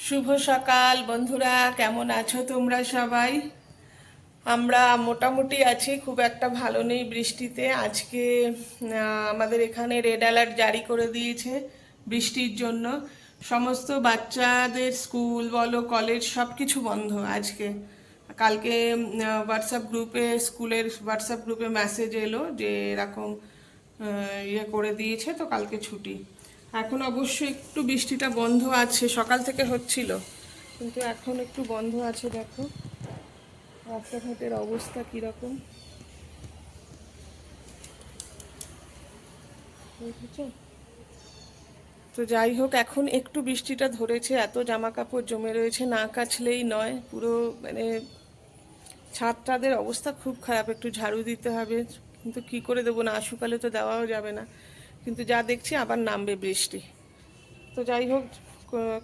শুভ সকাল বন্ধুরা, কেমন আছো তোমরা সবাই? আমরা মোটামুটি আছি, খুব একটা ভালো নেই বৃষ্টিতে। আজকে আমাদের এখানে রেড অ্যালার্ট জারি করে দিয়েছে বৃষ্টির জন্য। সমস্ত বাচ্চাদের স্কুল বলো কলেজ সব কিছু বন্ধ আজকে। কালকে হোয়াটসঅ্যাপ গ্রুপে, স্কুলের হোয়াটসঅ্যাপ গ্রুপে মেসেজ এলো যে এরকম ইয়ে করে দিয়েছে, তো কালকে ছুটি। এখন অবশ্য একটু বৃষ্টিটা বন্ধ আছে, সকাল থেকে হচ্ছিল কিন্তু এখন একটু বন্ধ আছে। দেখো রাস্তাঘাটের অবস্থা কীরকম, বুঝেছো? তো যাই হোক, এখন একটু বৃষ্টিটা ধরেছে, এত জামা কাপড় জমে রয়েছে, না কাচলেই নয়। পুরো মানে ছাদটাদের অবস্থা খুব খারাপ, একটু ঝাড়ু দিতে হবে, কিন্তু কি করে দেবো, না শুকালে তো দেওয়াও যাবে না। কিন্তু যা দেখছি আবার নামবে বৃষ্টি। তো যাই হোক,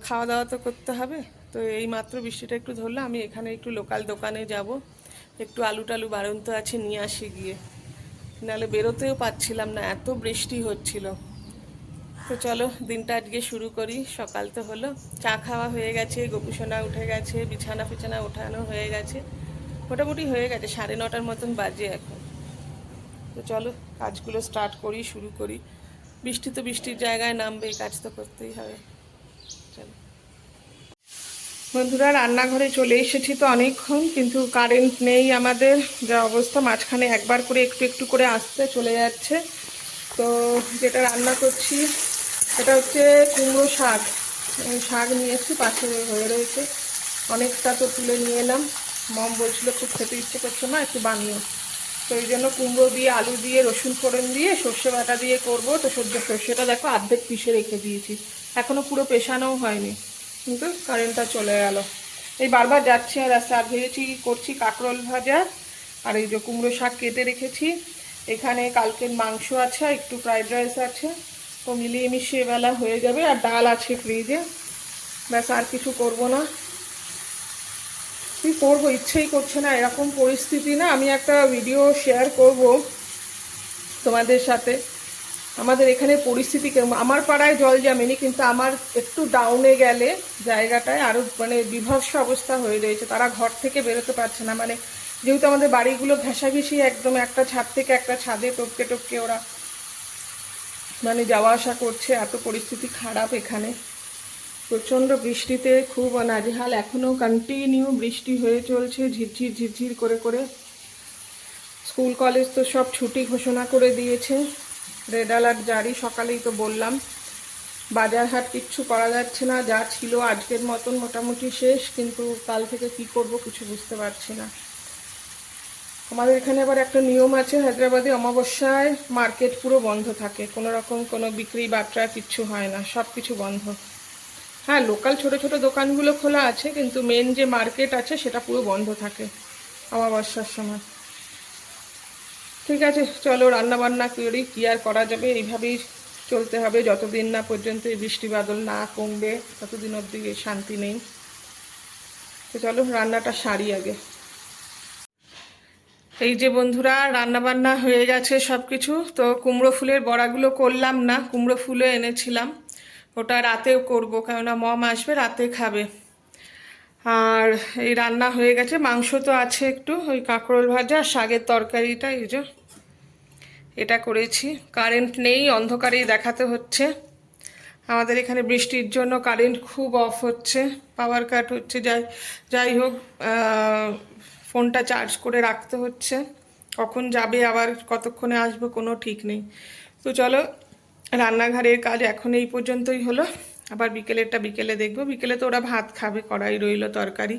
খাওয়া দাওয়া তো করতে হবে। তো এই মাত্র বৃষ্টিটা একটু ধরলো, আমি এখানে একটু লোকাল দোকানে যাব, একটু আলু টালু বাড়ন্ত আছে নিয়ে আসি গিয়ে, নাহলে বেরোতেও পাচ্ছিলাম না, এত বৃষ্টি হচ্ছিল। তো চলো দিনটা আজকে শুরু করি। সকাল তো হলো, চা খাওয়া হয়ে গেছে, গোপুসোনা উঠে গেছে, বিছানা ফিছানা ওঠানো হয়ে গেছে, মোটামুটি হয়ে গেছে, 9:30 মতন বাজে এখন। তো চলো কাজগুলো স্টার্ট করি, শুরু করি। বৃষ্টি তো বৃষ্টির জায়গায় নামবে, এই কাজ তো করতেই হবে। চলো বন্ধুরা, রান্নাঘরে চলে এসেছি তো অনেকক্ষণ, কিন্তু কারেন্ট নেই আমাদের। যা অবস্থা, মাঝখানে একবার করে একটু একটু করে আসতে চলে যাচ্ছে। তো যেটা রান্না করছি এটা হচ্ছে কুমড়ো শাক। শাক নিয়ে এসেছি, পাশে হয়ে রয়েছে অনেকটা, তো তুলে নিয়ে এলাম। মম বলছিল খুব খেতে ইচ্ছে করছে না, একটু বানিও। তো এই জন্য কুমড়ো দিয়ে, আলু দিয়ে, রসুন ফোড়ন দিয়ে, সর্ষে বাটা দিয়ে করবো। তো সর্ষেটা দেখো অর্ধেক পিষে রেখে দিয়েছি, এখনো পুরো পেশানোও হয়নি, কিন্তু কারেন্টটা চলে গেল। এই বারবার যাচ্ছি আর রাস্তা। আর ভেবেছি করছি কাঁকরোল ভাজা, আর এই যে কুমড়ো শাক কেটে রেখেছি। এখানে কালকের মাংস আছে, একটু ফ্রাইড রাইস আছে, তো মিলিয়ে মিশিয়ে বেলা হয়ে যাবে। আর ডাল আছে ফ্রিজে, ব্যাস, আর কিছু করব না। কি করবো, ইচ্ছেই করছে না, এরকম পরিস্থিতি না। আমি একটা ভিডিও শেয়ার করব তোমাদের সাথে। আমাদের এখানে পরিস্থিতি কেমন, আমার পাড়ায় জল জমেনি, কিন্তু আমার একটু ডাউনে গেলে জায়গাটায় আরও মানে বিভৎস অবস্থা হয়ে রয়েছে। তারা ঘর থেকে বেরোতে পারছে না, মানে যেহেতু আমাদের বাড়িগুলো ঘেঁষাঘেঁষি, একদম একটা ছাদ থেকে একটা ছাদে টপকে টপকে ওরা মানে যাওয়া আসা করছে। এত পরিস্থিতি খারাপ এখানে, প্রচণ্ড বৃষ্টিতে খুব নাজেহাল। এখনও কন্টিনিউ বৃষ্টি হয়ে চলছে, ঝিরঝির ঝিরঝির করে করে। স্কুল কলেজ তো সব ছুটি ঘোষণা করে দিয়েছে, রেড অ্যালার্ট জারি। সকালেই তো বললাম, বাজার হাট কিচ্ছু করা যাচ্ছে না, যা ছিল আজকের মতন মোটামুটি শেষ, কিন্তু কাল থেকে কি করব কিছু বুঝতে পারছি না। আমাদের এখানে আবার একটা নিয়ম আছে, হায়দ্রাবাদে অমাবস্যায় মার্কেট পুরো বন্ধ থাকে, কোনো রকম কোনো বিক্রি বাট্রা কিচ্ছু হয় না, সব কিছু বন্ধ। হ্যাঁ, লোকাল ছোট ছোট দোকানগুলো খোলা আছে, কিন্তু মেন যে মার্কেট আছে সেটা পুরো বন্ধ থাকে অমাবস্যার সময়। ঠিক আছে, চলো রান্না বান্না করি, কি আর করা যাবে, এইভাবেই চলতে হবে যতদিন না পর্যন্ত এই বৃষ্টি বাদল না কমবে, ততদিন অবধি শান্তি নেই। তো চলো রান্নাটা সারি আগে। এই যে বন্ধুরা, রান্না বান্না হয়ে গেছে সব কিছু। তো কুমড়ো ফুলের বড়াগুলো করলাম না, কুমড়ো ফুলে এনেছিলাম, ওটা রাতেও করবো, কেননা মম আসবে রাতে খাবে। আর এই রান্না হয়ে গেছে, মাংস তো আছে একটু, ওই কাঁকরোল ভাজা, শাকের তরকারিটা এই যে এটা করেছি। কারেন্ট নেই, অন্ধকারেই দেখাতে হচ্ছে। আমাদের এখানে বৃষ্টির জন্য কারেন্ট খুব অফ হচ্ছে, পাওয়ার কাট হচ্ছে। যাই যাই হোক, ফোনটা চার্জ করে রাখতে হচ্ছে, কখন যাবে আবার কতক্ষণে আসবে কোনো ঠিক নেই। তো চলো, রান্নাঘরের কাজ এখন এই পর্যন্তই হলো, আবার বিকেলেরটা বিকেলে দেখবো। বিকেলে তো ওরা ভাত খাবে, কড়াই রইলো তরকারি।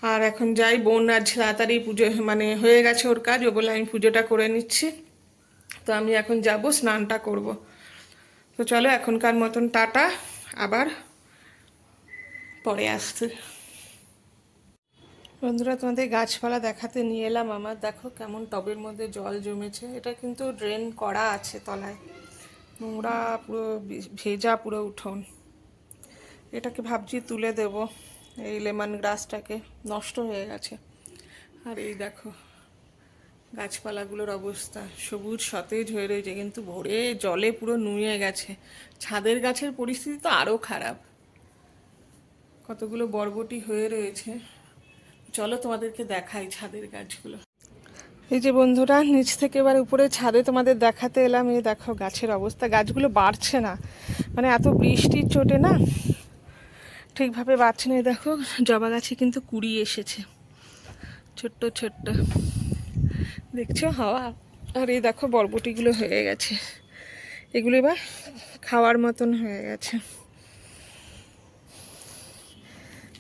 আর এখন যাই, বোন আজ তাড়াতাড়ি পুজো মানে হয়ে গেছে ওর কাজ, ও বলে আমি পুজোটা করে নিচ্ছি। তো আমি এখন যাব, স্নানটা করব। তো চলো এখনকার মতন টাটা, আবার পরে আসছে। বন্ধুরা, তোমাদের গাছপালা দেখাতে নিয়ে এলাম। আমার দেখো কেমন টবের মধ্যে জল জমেছে, এটা কিন্তু ড্রেন করা আছে তলায়, নোংরা পুরো ভেজা পুরো উঠোন। এটাকে ভাবছি তুলে দেব, এই লেমন গ্রাসটাকে, নষ্ট হয়ে গেছে। আর এই দেখো গাছপালাগুলোর অবস্থা, সবুজ সতেজ হয়ে রয়েছে, কিন্তু ভোরে জলে পুরো নুয়ে গেছে। ছাদের গাছের পরিস্থিতি তো আরও খারাপ, কতগুলো বরবটি হয়ে রয়েছে। চলো তোমাদেরকে দেখাই ছাদের গাছগুলো। এই যে বন্ধুরা, নিচ থেকে এবার উপরে ছাদে তোমাদের দেখাতে এলাম। এই দেখো গাছের অবস্থা, গাছগুলো বাড়ছে না, মানে এত বৃষ্টির চোটে না ঠিকভাবে বাড়ছে না। এই দেখো জবা গাছে কিন্তু কুড়ি এসেছে, ছোট্ট ছোট্ট, দেখছো হাওয়া। আর এই দেখো বরবটিগুলো হয়ে গেছে, এগুলো এবার খাওয়ার মতন হয়ে গেছে।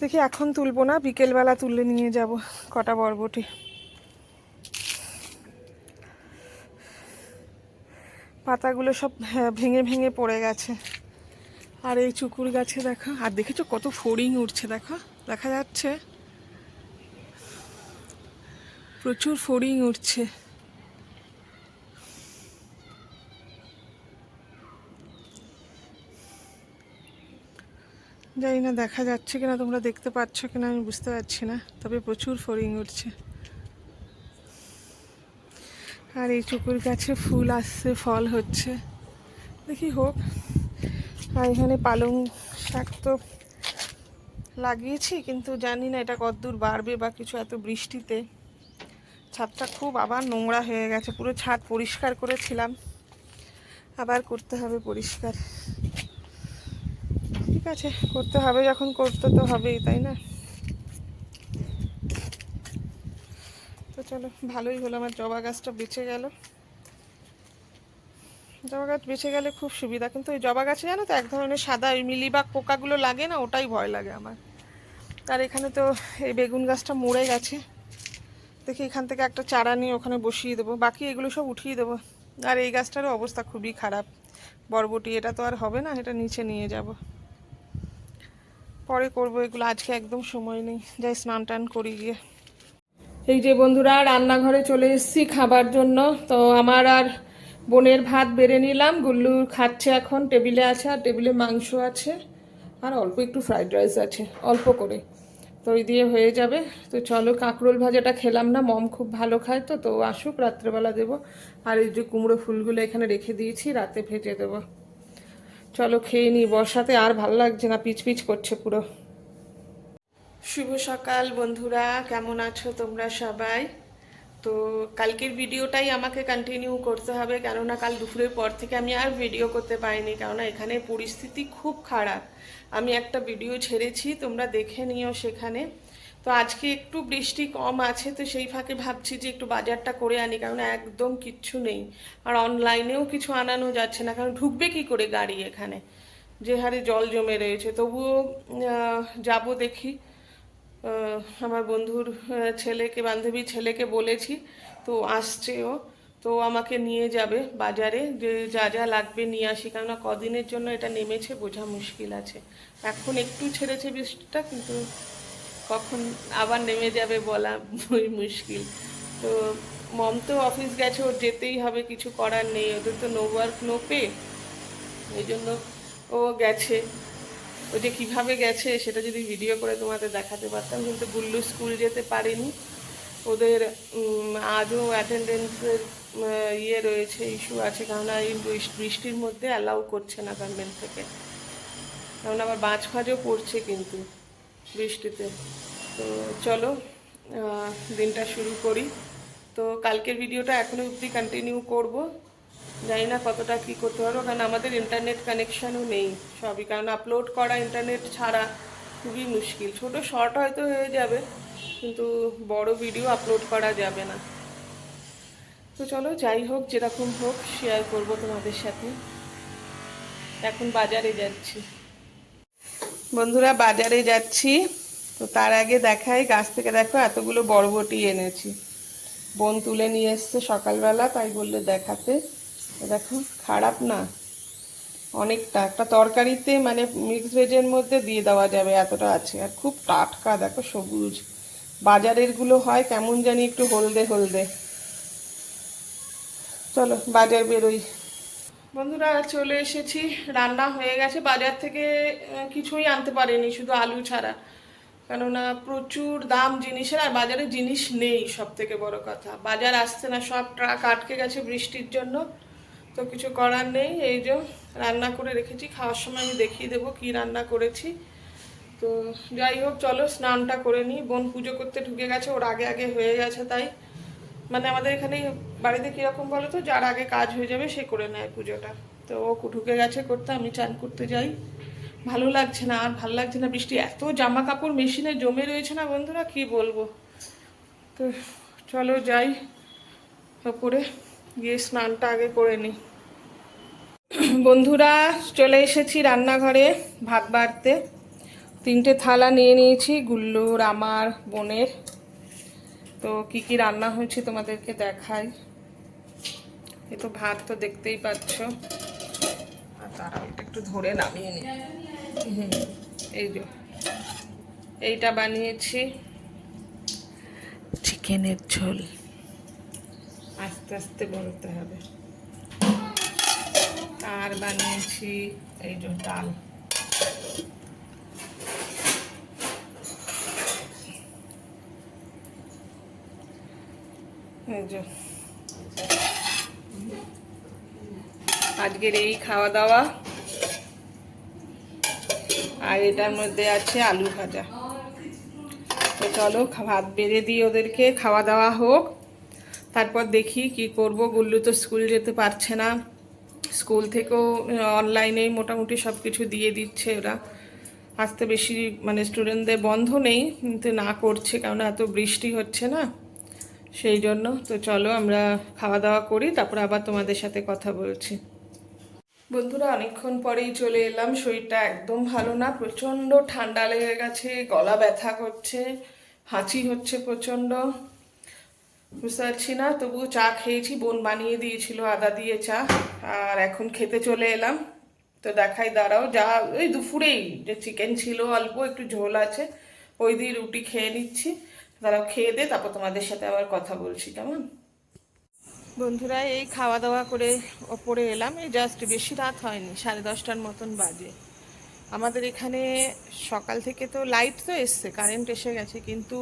দেখি এখন তুলবো না, বিকেলবেলা তুলে নিয়ে যাব কটা বরবটি। পাতাগুলো সব ভেঙে ভেঙে পড়ে গেছে। আর এই চুকুর গাছে দেখো, আর দেখেছো কত ফড়িং উঠছে, দেখো দেখা যাচ্ছে প্রচুর ফড়িং উঠছে। জানি না দেখা যাচ্ছে কিনা, তোমরা দেখতে পাচ্ছ কিনা আমি বুঝতে পারছি না, তবে প্রচুর ফড়িং উঠছে। আর এই চুকুর গাছে ফুল আসছে, ফল হচ্ছে, দেখি হোক। আর এখানে পালং শাক তো লাগিয়েছি, কিন্তু জানি না এটা কতদূর বাড়বে বা কিছু। এত বৃষ্টিতে ছাদটা খুব আবার নোংরা হয়ে গেছে, পুরো ছাদ পরিষ্কার করেছিলাম, আবার করতে হবে পরিষ্কার। ঠিক আছে, করতে হবে যখন, করতে তো হবেই, তাই না? তো চলো, ভালোই হলো আমার জবা গাছটা বেঁচে গেল। জবা গাছ বেঁচে গেলে খুব সুবিধা, কিন্তু ওই জবা গাছে জানো তো এক ধরনের সাদা ওই মিলিবাগ পোকাগুলো লাগে না, ওটাই ভয় লাগে আমার। আর এখানে তো এই বেগুন গাছটা মরে গেছে, দেখি এখান থেকে একটা চারা নিয়ে ওখানে বসিয়ে দেবো, বাকি এগুলো সব উঠিয়ে দেবো। আর এই গাছটারও অবস্থা খুবই খারাপ, বরবটি, এটা তো আর হবে না, এটা নিচে নিয়ে যাব, পরে করবো এগুলো, আজকে একদম সময় নেই, যাই স্নান টান করি গিয়ে। এই যে বন্ধুরা, রান্নাঘরে চলে এসেছি খাবার জন্য। তো আমার আর বোনের ভাত বেড়ে নিলাম, গুল্লু খাচ্ছে এখন, টেবিলে আছে, আর টেবিলে মাংস আছে, আর অল্প একটু ফ্রাইড রাইস আছে, অল্প করে, তো ওই দিয়ে হয়ে যাবে। তো চলো, কাঁকরোল ভাজাটা খেলাম না, মম খুব ভালো খায়, তো তো আসুক রাত্রেবেলা দেবো। আর এই যে কুমড়ো ফুলগুলো এখানে রেখে দিয়েছি, রাতে ভেজে দেবো। চলো খেয়ে নিই, বর্ষাতে আর ভালো লাগছে না, পিচ পিচ করছে পুরো। শুভ সকাল বন্ধুরা, কেমন আছো তোমরা সবাই? তো কালকের ভিডিওটাই আমাকে কন্টিনিউ করতে হবে, কেননা কাল দুপুরের পর থেকে আমি আর ভিডিও করতে পারিনি, কেননা এখানে পরিস্থিতি খুব খারাপ। আমি একটা ভিডিও ছেড়েছি, তোমরা দেখে নিও সেখানে। তো আজকে একটু বৃষ্টি কম আছে, তো সেই ফাঁকে ভাবছি যে একটু বাজারটা করে আনি, কারণ একদম কিচ্ছু নেই। আর অনলাইনেও কিছু আনানো যাচ্ছে না, কারণ ঢুকবে কি করে গাড়ি এখানে, যে হারে জল জমে রয়েছে। তবুও যাব দেখি। আমার বন্ধুর ছেলেকে, বান্ধবীর ছেলেকে বলেছি, তো আসছে ও, তো আমাকে নিয়ে যাবে বাজারে, যে যা যা লাগবে নিয়ে আসি, কেননা কদিনের জন্য এটা নেমেছে বোঝা মুশকিল আছে। এখন একটু ছেড়েছে বৃষ্টিটা, কিন্তু কখন আবার নেমে যাবে বলা মুশকিল। তো মম তো অফিস গেছে, ওর যেতেই হবে, কিছু করার নেই, ওদের তো নো ওয়ার্ক নো পে, এই জন্য ও গেছে। ও যে কীভাবে গেছে সেটা যদি ভিডিও করে তোমাদের দেখাতে পারতাম, কিন্তু গুল্লু স্কুল যেতে পারেনি, ওদের আজও অ্যাটেন্ডেন্সের ইয়ে রয়েছে, ইস্যু আছে, কারণ এই বৃষ্টির মধ্যে অ্যালাউ করছে না গভর্নমেন্ট থেকে, কারণ আবার বাজ ফাজও পড়ছে কিন্তু বৃষ্টিতে। তো চলো দিনটা শুরু করি। তো কালকের ভিডিওটা এখনো অবধি কন্টিনিউ করব, জানি না কতটা কী করতে পারবো, কারণ আমাদের ইন্টারনেট কানেকশানও নেই সবই, কারণ আপলোড করা ইন্টারনেট ছাড়া খুবই মুশকিল। ছোট শর্ট হয়তো হয়ে যাবে, কিন্তু বড় ভিডিও আপলোড করা যাবে না। তো চলো, যাই হোক, যেরকম হোক শেয়ার করব তোমাদের সাথে। এখন বাজারে যাচ্ছি বন্ধুরা, বাজারে যাচ্ছি। তো তার আগে দেখাই, গাছ থেকে দেখো এতগুলো বরবটি এনেছি, বোন তুলে নিয়ে এসছে সকালবেলা, তাই বললে দেখাতে। দেখো খারাপ না, অনেকটা, একটা তরকারিতে মানে মিক্স ভেজের মধ্যে দিয়ে দেওয়া যাবে, এতটা আছে, আর খুব টাটকা, দেখো সবুজ। বাজারের গুলো হয় কেমন জানি একটু হলদে হলদে। চলো বাজার বেরোই। বন্ধুরা চলে এসেছি, রান্না হয়ে গেছে, বাজার থেকে কিছুই আনতে পারিনি, শুধু আলু ছাড়া, কেননা প্রচুর দাম জিনিসের, আর বাজারে জিনিস নেই, সব থেকে বড় কথা, বাজার আসছে না, সব ট্রাক আটকে গেছে বৃষ্টির জন্য। তো কিছু করার নেই, এই যে রান্না করে রেখেছি, খাওয়ার সময় আমি দেখিয়ে দেবো কি রান্না করেছি। তো যাই হোক, চলো স্নানটা করে নিই। বোন পুজো করতে ঢুকে গেছে, ওর আগে আগে হয়ে গেছে। তাই মানে আমাদের এখানে বাড়িতে কীরকম বলো তো, যার আগে কাজ হয়ে যাবে সে করে নেয় পুজোটা। তো ও ঢুকে গেছে করতে, আমি চান করতে যাই। ভালো লাগছে না, আর ভালো লাগছে না। বৃষ্টি, এত জামা কাপড় মেশিনে জমে রয়েছে না বন্ধুরা, কি বলবো। তো চলো যাই ওপরে, গিয়ে স্নানটা আগে করে নিই। বন্ধুরা, চলে এসেছি রান্নাঘরে ভাত বাড়তে। 3টে থালা নিয়ে নিয়েছি, গুল্লুর, আমার, বোনের। তো কি কি রান্না হয়েছে তোমাদেরকে দেখাই। এ তো ভাত তো দেখতেই পাচ্ছ, আর তারা এটা একটু ধরে নামিয়ে নি। এই যে এইটা বানিয়েছি চিকেনের ঝোল, আস্তে আস্তে বলতে হবে। আর বানিয়েছি এই যে ডাল। এই যে আজকের এই খাওয়া দাওয়া। আর এটার মধ্যে আছে আলু ভাজা। তো চলো ভাত বেড়ে দিই ওদেরকে, খাওয়া দাওয়া হোক, তারপর দেখি কি করব। গুল্লু তো স্কুল যেতে পারছে না, স্কুল থেকেও অনলাইনেই মোটামুটি সব কিছু দিয়ে দিচ্ছে ওরা। আজ তো বেশি মানে স্টুডেন্টদের বন্ধ নেই, কিন্তু না করছে, কারণ এত বৃষ্টি হচ্ছে না, সেই জন্য। তো চলো আমরা খাওয়া দাওয়া করি, তারপর আবার তোমাদের সাথে কথা বলছি। বন্ধুরা, অনেকক্ষণ পরেই চলে এলাম। শরীরটা একদম ভালো না, প্রচণ্ড ঠান্ডা লেগে গেছে, গলা ব্যথা করছে, হাঁচি হচ্ছে প্রচণ্ড, বুঝতে পারছি না। তবুও চা খেয়েছি, বোন বানিয়ে দিয়েছিল আদা দিয়ে চা। আর এখন খেতে চলে এলাম। তো দেখাই, দাঁড়াও। যা ওই দুপুরেই যে চিকেন ছিল, অল্প একটু ঝোল আছে, ওই দিয়ে রুটি খেয়ে নিচ্ছি। দাঁড়াও, খেয়ে দে, তারপর তোমাদের সাথে আবার কথা বলছি, কেমন? বন্ধুরা, এই খাওয়া দাওয়া করে ওপরে এলাম, এই জাস্ট, বেশি রাত হয়নি, 10:30টার মতন বাজে। আমাদের এখানে সকাল থেকে তো লাইট তো এসছে, কারেন্ট এসে গেছে, কিন্তু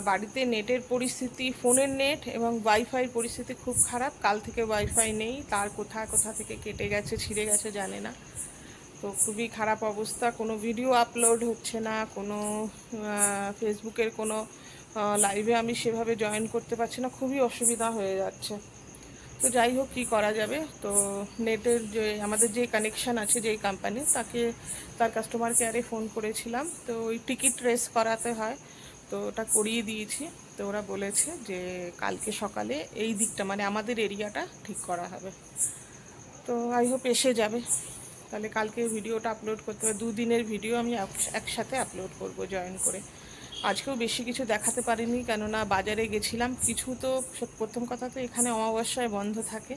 বাড়িতে নেটের পরিস্থিতি, ফোনের নেট এবং ওয়াইফাইয়ের পরিস্থিতি খুব খারাপ। কাল থেকে ওয়াইফাই নেই, তার কোথা থেকে কেটে গেছে, ছিঁড়ে গেছে, জানে না। তো খুবই খারাপ অবস্থা, কোনো ভিডিও আপলোড হচ্ছে না, কোনো ফেসবুকের কোনো লাইভে আমি সেভাবে জয়েন করতে পারছি না, খুবই অসুবিধা হয়ে যাচ্ছে। তো যাই হোক, কী করা যাবে। তো নেটের যে আমাদের যে কানেকশান আছে, যেই কোম্পানি, তাকে তার কাস্টমার কেয়ারে ফোন করেছিলাম। তো ওই টিকিট রেস করাতে হয়, তো ওটা করিয়ে দিয়েছি। তো ওরা বলেছে যে কালকে সকালে এই দিকটা মানে আমাদের এরিয়াটা ঠিক করা হবে। তো আই হোপ এসে যাবে, তাহলে কালকে ভিডিওটা আপলোড করতে হবে। 2 দিনের ভিডিও আমি একসাথে আপলোড করব জয়েন করে। আজকেও বেশি কিছু দেখাতে পারিনি, কেননা বাজারে গেছিলাম কিছু। তো প্রথম কথা তো এখানে অমাবস্যায় বন্ধ থাকে,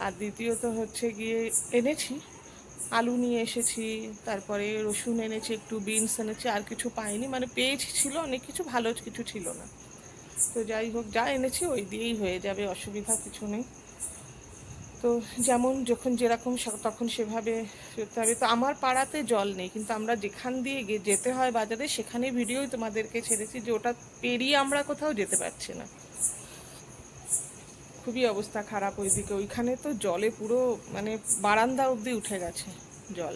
আর দ্বিতীয়ত হচ্ছে গিয়ে এনেছি আলু নিয়ে এসেছি, তারপরে রসুন এনেছি, একটু বিনস এনেছি, আর কিছু পাইনি। মানে পেয়েছি, ছিল অনেক কিছু, ভালো কিছু ছিল না। তো যাই হোক, যা এনেছি ওই দিয়েই হয়ে যাবে, অসুবিধা কিছু নেই। তো যেমন যখন যেরকম তখন সেভাবে করতে হবে। তো আমার পাড়াতে জল নেই, কিন্তু আমরা যেখান দিয়ে যেতে হয় বাজারে, সেখানে ভিডিওই তোমাদেরকে ছেড়েছি যে ওটা পেরিয়ে আমরা কোথাও যেতে পারছি না, খুবই অবস্থা খারাপ ওইদিকে। ওইখানে তো জলে পুরো মানে বারান্দা অবধি উঠে গেছে জল।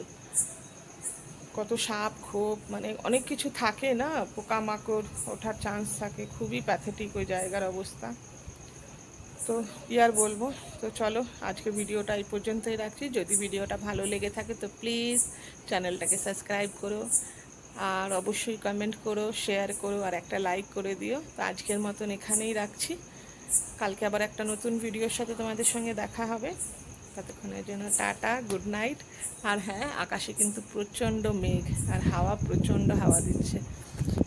কত সাপ খোপ মানে অনেক কিছু থাকে না, পোকামাকড় ওঠার চান্স থাকে, খুবই প্যাথেটিক ওই জায়গার অবস্থা। তো কি আর বলবো। তো চলো আজকে ভিডিওটা এই পর্যন্তই রাখছি। যদি ভিডিওটা ভালো লেগে থাকে তো প্লিজ চ্যানেলটাকে সাবস্ক্রাইব করো, আর অবশ্যই কমেন্ট করো, শেয়ার করো, আর একটা লাইক করে দিও। তো আজকের মতন এখানেই রাখছি, কালকে আবার একটা নতুন ভিডিওর সাথে তোমাদের সঙ্গে দেখা হবে। ততক্ষণের জন্য টাটা, গুড নাইট। আর হ্যাঁ, আকাশে কিন্তু প্রচণ্ড মেঘ, আর হাওয়া, প্রচণ্ড হাওয়া দিচ্ছে।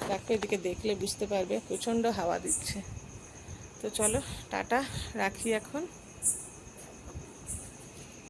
দেখো, এদিকে দেখলে বুঝতে পারবে, প্রচণ্ড হাওয়া দিচ্ছে। তো চলো টাটা, রাখি এখন।